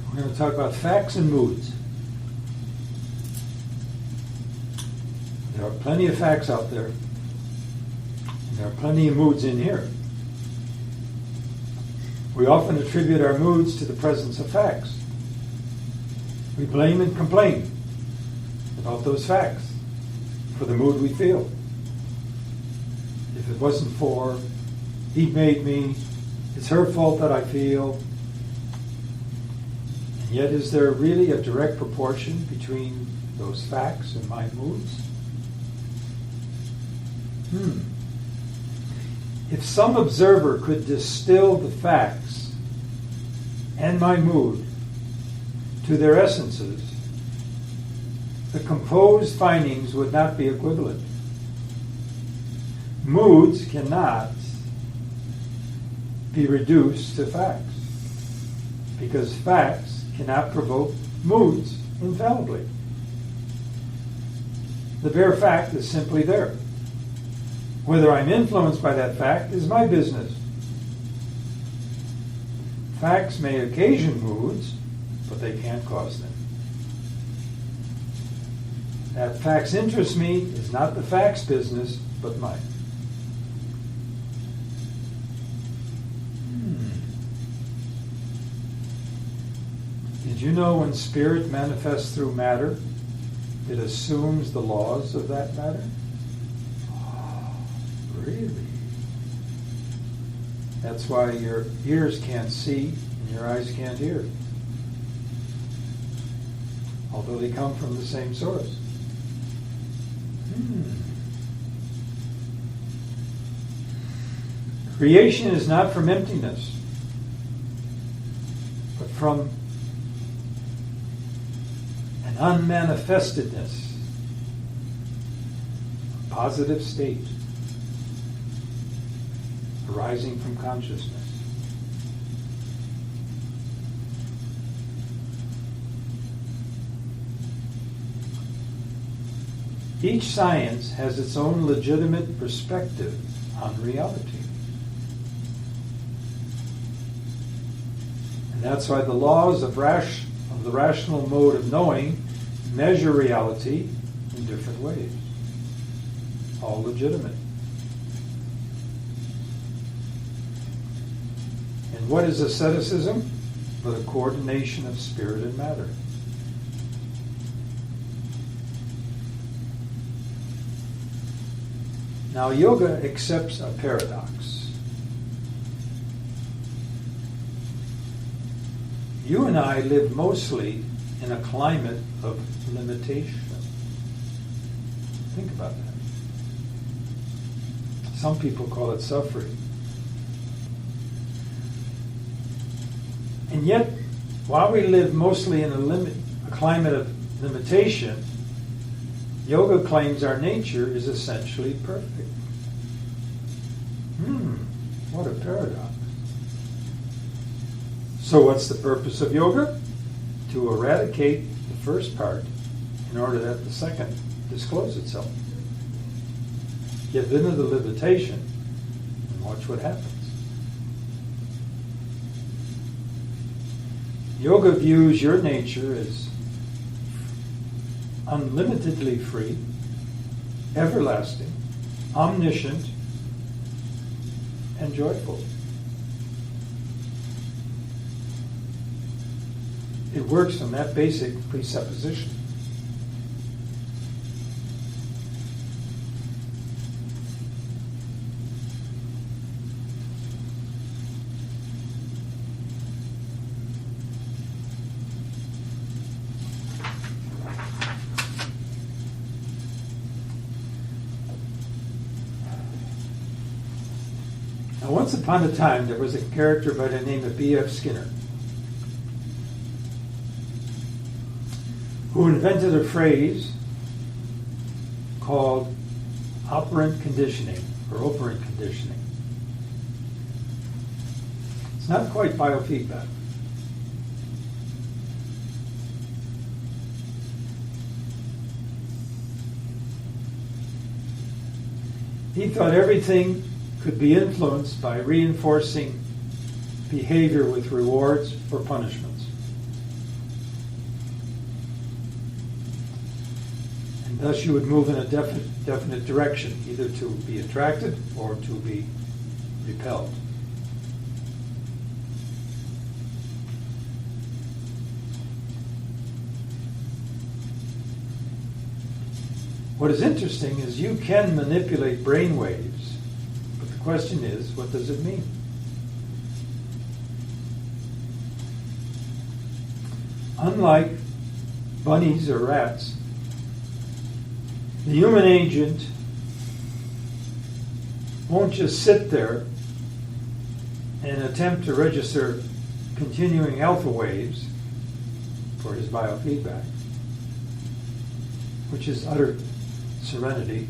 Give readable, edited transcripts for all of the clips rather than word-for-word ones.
We're going to talk about facts and moods. There are plenty of facts out there. And there are plenty of moods in here. We often attribute our moods to the presence of facts. We blame and complain about those facts for the mood we feel. If it wasn't for, he made me, it's her fault that I feel. And yet, is there really a direct proportion between those facts and my moods? If some observer could distill the facts and my mood to their essences, the composed findings would not be equivalent. Moods cannot be reduced to facts, because facts cannot provoke moods infallibly. The bare fact is simply there. Whether I'm influenced by that fact is my business. Facts may occasion moods, but they can't cause them. That facts interest me is not the facts' business, but mine. Did you know when spirit manifests through matter, it assumes the laws of that matter? Really? That's why your ears can't see and your eyes can't hear. Although they come from the same source. Creation is not from emptiness, but from an unmanifestedness, a positive state arising from consciousness. Each science has its own legitimate perspective on reality. And that's why the laws of the rational mode of knowing measure reality in different ways. All legitimate. And what is asceticism? But a coordination of spirit and matter. Now, yoga accepts a paradox. You and I live mostly in a climate of limitation. Think about that. Some people call it suffering. And yet, while we live mostly in a climate of limitation, yoga claims our nature is essentially perfect. What a paradox. So what's the purpose of yoga? To eradicate the first part in order that the second disclose itself. Get into the limitation and watch what happens. Yoga views your nature as unlimitedly free, everlasting, omniscient, and joyful. It works from that basic presupposition. Now, once upon a time, there was a character by the name of B.F. Skinner, who invented a phrase called operant conditioning, or operant conditioning. It's not quite biofeedback. He thought everything could be influenced by reinforcing behavior with rewards or punishments. And thus you would move in a definite direction, either to be attracted or to be repelled. What is interesting is you can manipulate brain waves, but the question is, what does it mean? Unlike bunnies or rats, the human agent won't just sit there and attempt to register continuing alpha waves for his biofeedback, which is utter serenity.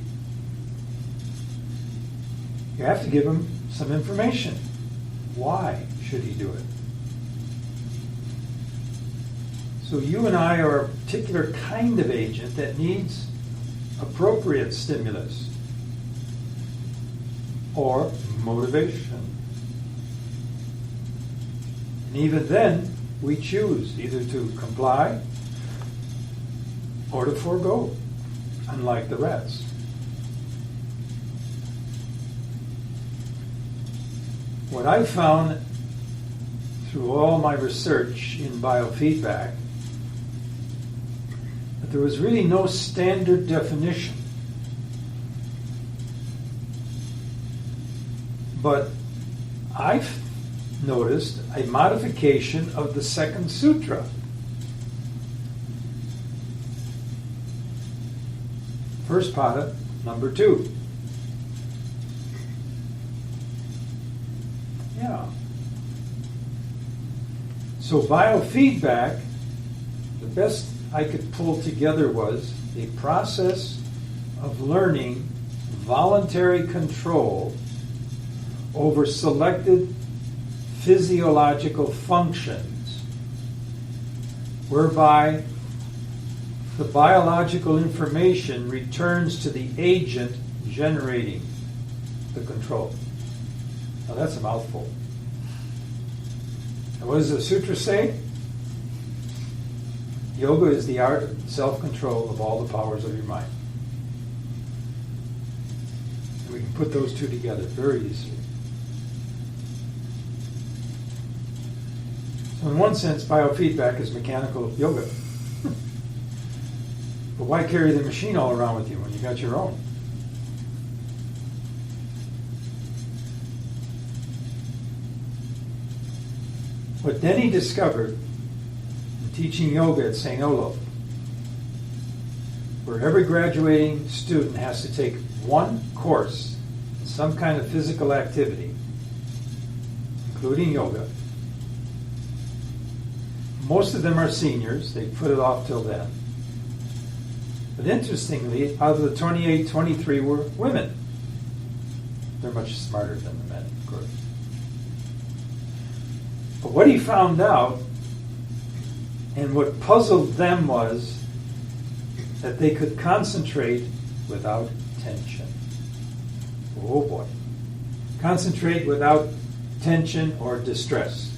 You have to give him some information. Why should he do it? So you and I are a particular kind of agent that needs appropriate stimulus or motivation. And even then, we choose either to comply or to forego, unlike the rats. What I found through all my research in biofeedback, that there was really no standard definition. But I've noticed a modification of the second sutra. First pada, number 2. Yeah. So biofeedback, the best I could pull together was a process of learning voluntary control over selected physiological functions, whereby the biological information returns to the agent generating the control. Now that's a mouthful. And what does the sutra say? Yoga is the art of self-control of all the powers of your mind. And we can put those two together very easily. So in one sense, biofeedback is mechanical yoga. But why carry the machine all around with you when you got your own? What Denny discovered in teaching yoga at St. Olaf, where every graduating student has to take one course in some kind of physical activity, including yoga. Most of them are seniors. They put it off till then. But interestingly, out of the 28, 23 were women. They're much smarter than the men, of course. But what he found out, and what puzzled them, was that they could concentrate without tension. Oh boy. Concentrate without tension or distress.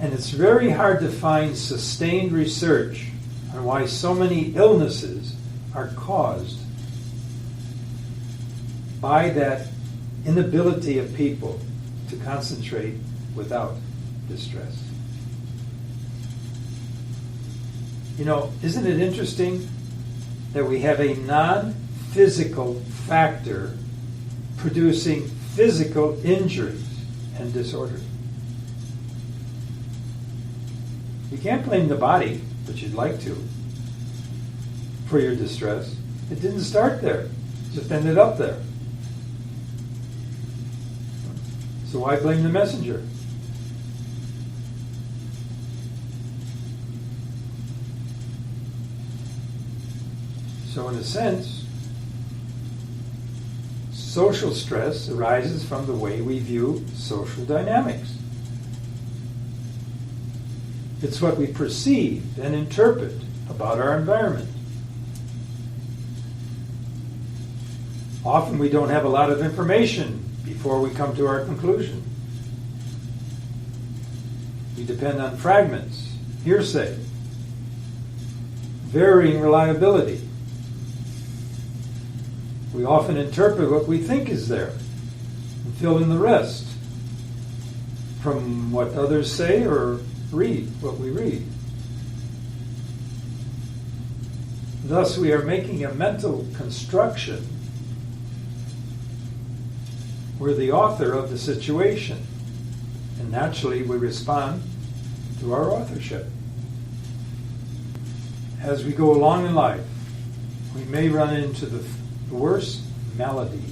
And it's very hard to find sustained research on why so many illnesses are caused by that inability of people to concentrate without distress. You know, isn't it interesting that we have a non-physical factor producing physical injuries and disorders? You can't blame the body, but you'd like to, for your distress. It didn't start there. It just ended up there. So why blame the messenger? So in a sense, social stress arises from the way we view social dynamics. It's what we perceive and interpret about our environment. Often we don't have a lot of information before we come to our conclusion. We depend on fragments hearsay, varying reliability. We often interpret what we think is there and fill in the rest from what others say or read what we read. Thus, we are making a mental construction. We're the author of the situation, and naturally we respond to our authorship. As we go along in life, we may run into the worst malady,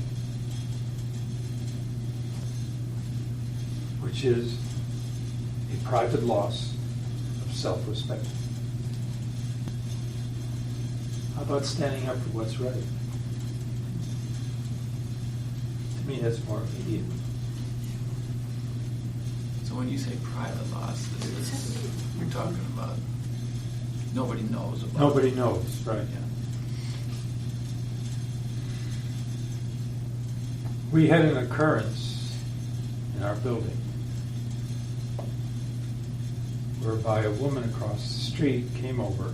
which is a private loss of self-respect. How about standing up for what's right? To me, that's more immediate. So when you say private loss, you're talking about nobody knows about Nobody it. knows, right? Yeah. We had an occurrence in our building whereby a woman across the street came over,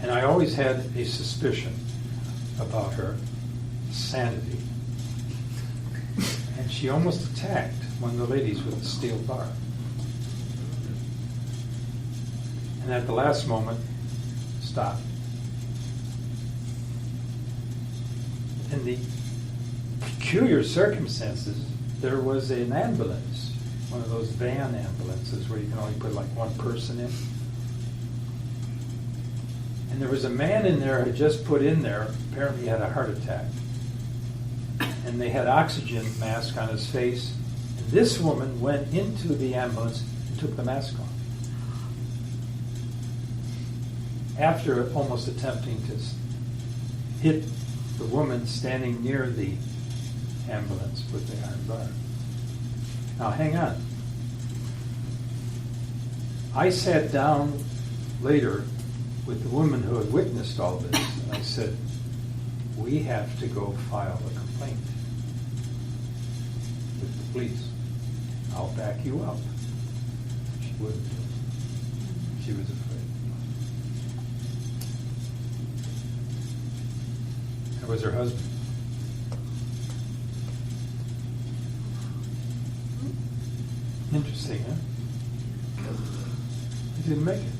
and I always had a suspicion about her sanity. And she almost attacked one of the ladies with a steel bar. And at the last moment, stopped. In the peculiar circumstances, there was an ambulance, one of those van ambulances where you can only put like one person in. And there was a man in there who had just put in there, apparently he had a heart attack. And they had oxygen mask on his face. And this woman went into the ambulance and took the mask off. After almost attempting to hit the woman standing near the ambulance with the iron bar. Now hang on. I sat down later with the woman who had witnessed all this, and I said, we have to go file a complaint with the police. I'll back you up. She wouldn't do it. She was afraid. That was her husband. Interesting, huh? He didn't make it.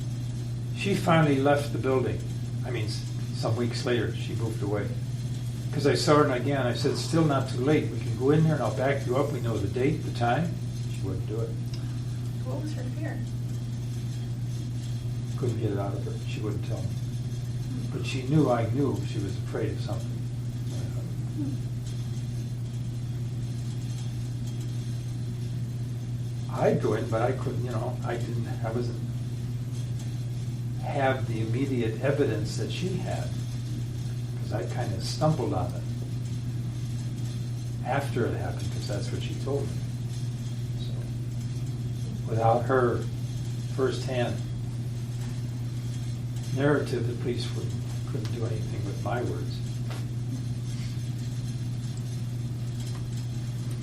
She finally left the building. I mean, some weeks later, she moved away. Because I saw her again, I said, it's still not too late. We can go in there and I'll back you up. We know the date, the time. She wouldn't do it. What was her fear? Couldn't get it out of her. She wouldn't tell me. But she knew I knew she was afraid of something. I'd go in, but I couldn't, I wasn't have the immediate evidence that she had, because I kind of stumbled on it after it happened, because that's what she told me. So, without her firsthand narrative, the police couldn't do anything with my words.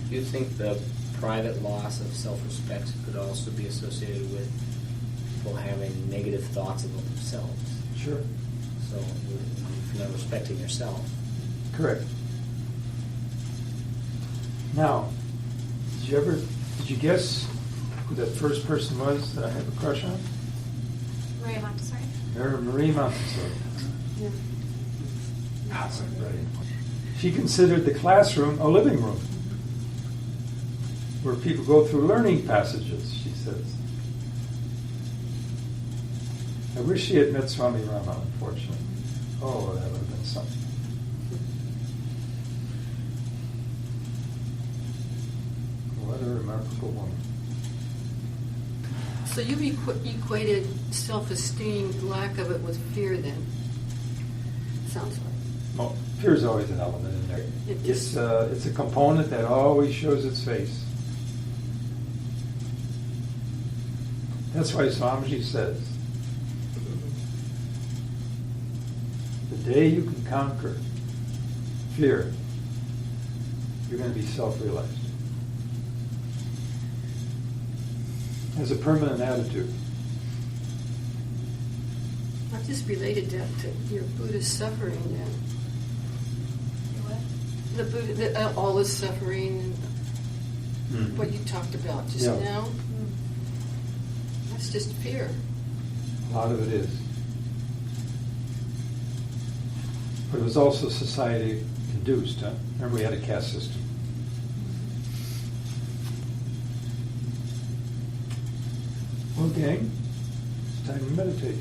Do you think the private loss of self-respect could also be associated with people having negative thoughts about themselves? Sure. So if you're not respecting yourself. Correct. Now, did you guess who that first person was that I have a crush on? Maria Montessori. Marie Montessori. Yeah. That's right. She considered the classroom a living room where people go through learning passages, she says. I wish she had met Swami Rama, unfortunately. Oh, that would have been something. What a remarkable woman. So you equated self-esteem, lack of it, with fear then? Sounds like. Well, fear's always an element in there. It's a component that always shows its face. That's why Swamiji says, the day you can conquer fear, you're going to be self-realized. as a permanent attitude. I just related that to your Buddhist suffering then. What? The Buddha, all the suffering, Mhm. what you talked about just Yeah. now. That's just fear. A lot of it is. But it was also society induced, huh? Remember we had a caste system. Well, gang, it's time to meditate.